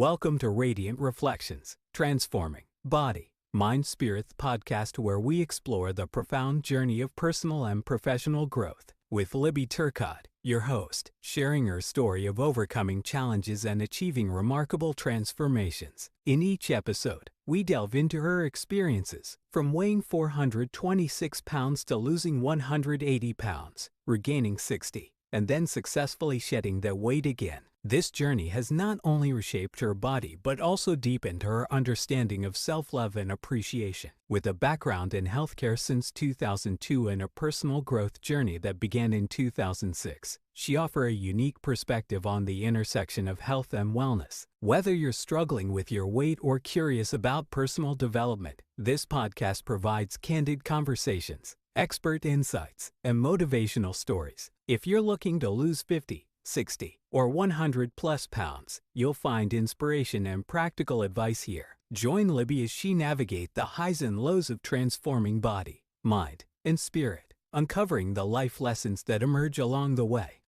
Welcome to Radiant Reflections, Transforming Body, Mind, Spirit podcast, where we explore the profound journey of personal and professional growth with Libbie-Turcotte, your host, sharing her story of overcoming challenges and achieving remarkable transformations. In each episode, we delve into her experiences, from weighing 426 pounds to losing 180 pounds, regaining 60, and then successfully shedding that weight again. This journey has not only reshaped her body, but also deepened her understanding of self-love and appreciation. With a background in healthcare since 2002 and a personal growth journey that began in 2006, she offers a unique perspective on the intersection of health and wellness. Whether you're struggling with your weight or curious about personal development, this podcast provides candid conversations, expert insights, and motivational stories. If you're looking to lose 50, 60, or 100 plus pounds, you'll find inspiration and practical advice here. Join Libbie as she navigates the highs and lows of transforming body, mind, and spirit, uncovering the life lessons that emerge along the way.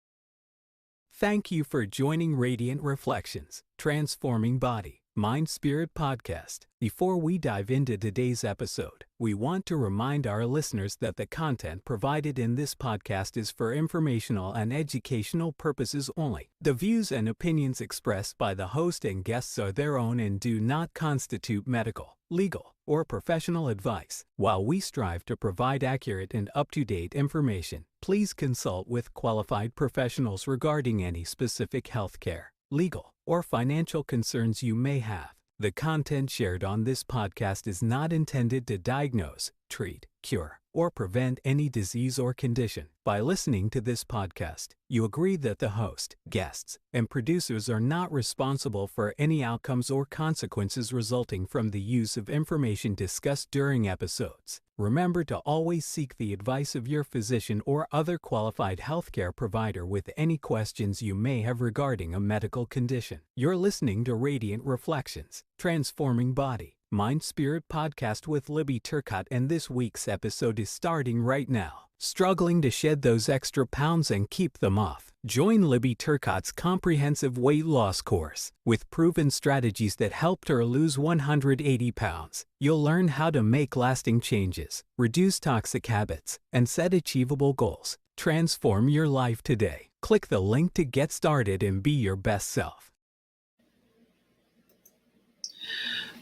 Thank you for joining Radiant Reflections, Transforming Body, Mind, Spirit podcast. Before we dive into today's episode, we want to remind our listeners that the content provided in this podcast is for informational and educational purposes only. The views and opinions expressed by the host and guests are their own and do not constitute medical, legal, or professional advice. While we strive to provide accurate and up-to-date information, please consult with qualified professionals regarding any specific healthcare, legal, or financial concerns you may have. The content shared on this podcast is not intended to diagnose, treat, cure, or prevent any disease or condition. By listening to this podcast, you agree that the host, guests, and producers are not responsible for any outcomes or consequences resulting from the use of information discussed during episodes. Remember to always seek the advice of your physician or other qualified healthcare provider with any questions you may have regarding a medical condition. You're listening to Radiant Reflections, Transforming Body, Mind, Spirit podcast with Libbie-Turcotte, and this week's episode is starting right now. Struggling to shed those extra pounds and keep them off? Join Libbie-Turcotte's comprehensive weight loss course. With proven strategies that helped her lose 180 pounds, you'll learn how to make lasting changes, reduce toxic habits, and set achievable goals. Transform your life today. Click the link to get started and be your best self.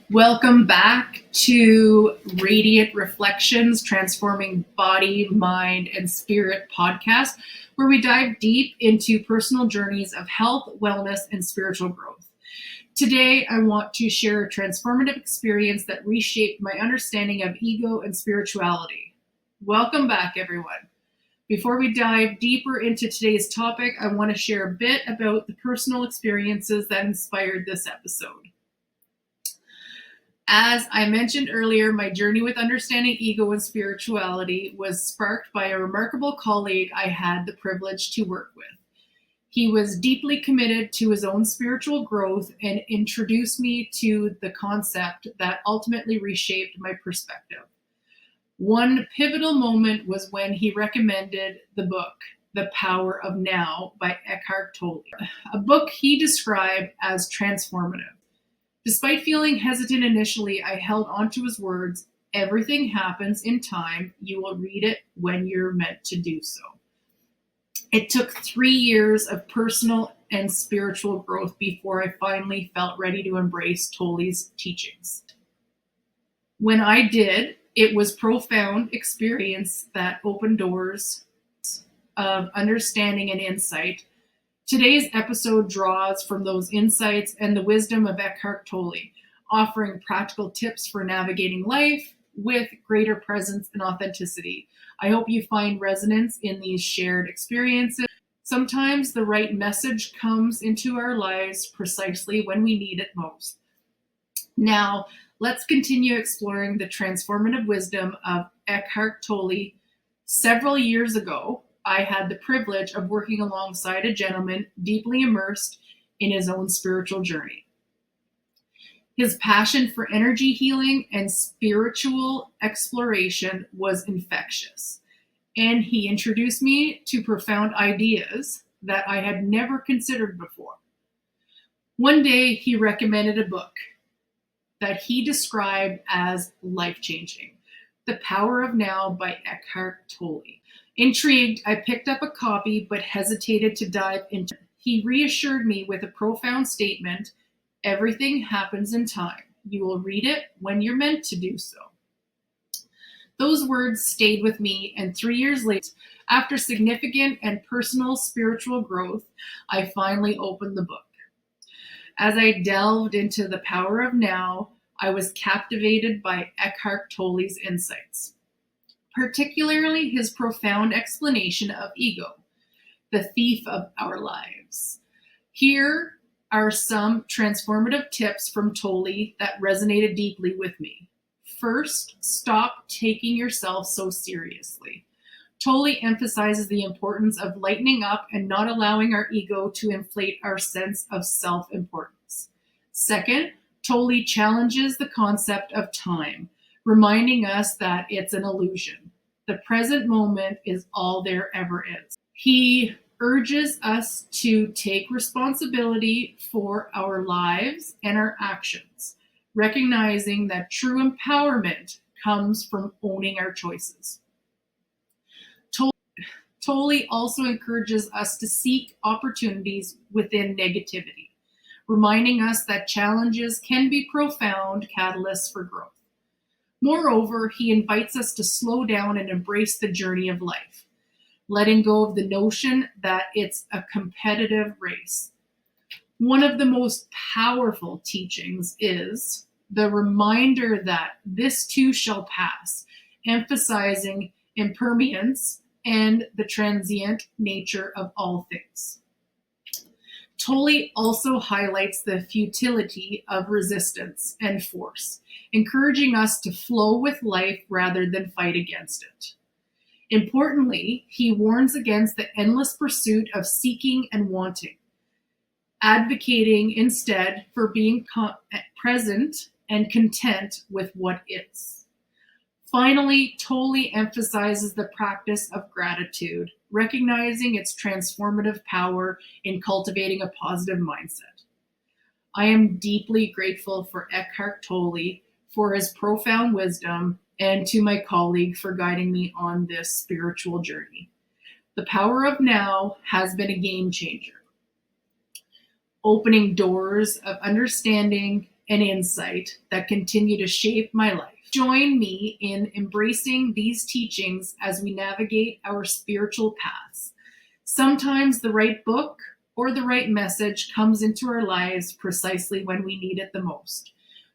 Welcome back to Radiant Reflections, Transforming Body, Mind, and Spirit podcast, where we dive deep into personal journeys of health, wellness, and spiritual growth. Today, I want to share a transformative experience that reshaped my understanding of ego and spirituality. Welcome back, everyone. Before we dive deeper into today's topic, I want to share a bit about the personal experiences that inspired this episode. As I mentioned earlier, my journey with understanding ego and spirituality was sparked by a remarkable colleague I had the privilege to work with. He was deeply committed to his own spiritual growth and introduced me to the concept that ultimately reshaped my perspective. One pivotal moment was when he recommended the book, The Power of Now by Eckhart Tolle, a book he described as transformative. Despite feeling hesitant initially, I held onto his words, "Everything happens in time. You will read it when you're meant to do so." It took 3 years of personal and spiritual growth before I finally felt ready to embrace Tolle's teachings. When I did, it was a profound experience that opened doors of understanding and insight. Today's episode draws from those insights and the wisdom of Eckhart Tolle, offering practical tips for navigating life with greater presence and authenticity. I hope you find resonance in these shared experiences. Sometimes the right message comes into our lives precisely when we need it most. Now, let's continue exploring the transformative wisdom of Eckhart Tolle. Several years ago, I had the privilege of working alongside a gentleman deeply immersed in his own spiritual journey. His passion for energy healing and spiritual exploration was infectious, and he introduced me to profound ideas that I had never considered before. One day, he recommended a book that he described as life-changing, The Power of Now by Eckhart Tolle. Intrigued, I picked up a copy but hesitated to dive into it. He reassured me with a profound statement: everything happens in time. You will read it when you're meant to do so. Those words stayed with me, and 3 years later, after significant and personal spiritual growth, I finally opened the book. As I delved into the power of now, I was captivated by Eckhart Tolle's insights, particularly his profound explanation of ego, the thief of our lives. Here are some transformative tips from Tolle that resonated deeply with me. First, stop taking yourself so seriously. Tolle emphasizes the importance of lightening up and not allowing our ego to inflate our sense of self-importance. Second, Tolle challenges the concept of time, reminding us that it's an illusion. The present moment is all there ever is. He urges us to take responsibility for our lives and our actions, recognizing that true empowerment comes from owning our choices. Tolle also encourages us to seek opportunities within negativity, reminding us that challenges can be profound catalysts for growth. Moreover, he invites us to slow down and embrace the journey of life, letting go of the notion that it's a competitive race. One of the most powerful teachings is the reminder that this too shall pass, emphasizing impermanence and the transient nature of all things. Tolle also highlights the futility of resistance and force, encouraging us to flow with life rather than fight against it. Importantly, he warns against the endless pursuit of seeking and wanting, advocating instead for being present and content with what is. Finally, Tolle emphasizes the practice of gratitude, recognizing its transformative power in cultivating a positive mindset. I am deeply grateful for Eckhart Tolle for his profound wisdom, and to my colleague for guiding me on this spiritual journey. The power of now has been a game changer, opening doors of understanding and insight that continue to shape my life. Join me in embracing these teachings as we navigate our spiritual paths. Sometimes the right book or the right message comes into our lives precisely when we need it the most.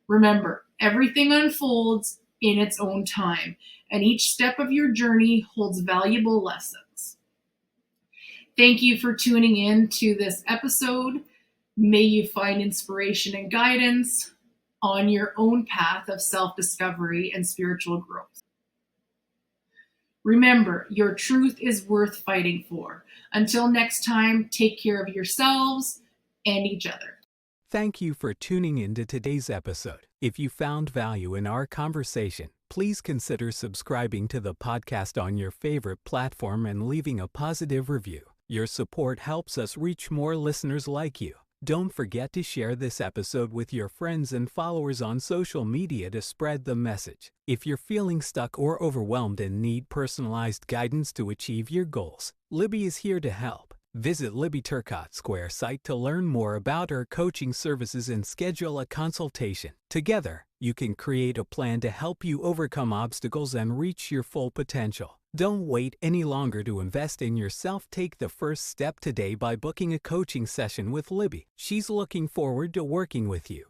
Remember, everything unfolds in its own time, and each step of your journey holds valuable lessons. Thank you for tuning in to this episode. May you find inspiration and guidance on your own path of self-discovery and spiritual growth. Remember, your truth is worth fighting for. Until next time, take care of yourselves and each other. Thank you for tuning in to today's episode. If you found value in our conversation, please consider subscribing to the podcast on your favorite platform and leaving a positive review. Your support helps us reach more listeners like you. Don't forget to share this episode with your friends and followers on social media to spread the message. If you're feeling stuck or overwhelmed and need personalized guidance to achieve your goals, Libby is here to help. Visit libbie-turcotte.square.site to learn more about our coaching services and schedule a consultation. Together, you can create a plan to help you overcome obstacles and reach your full potential. Don't wait any longer to invest in yourself. Take the first step today by booking a coaching session with Libby. She's looking forward to working with you.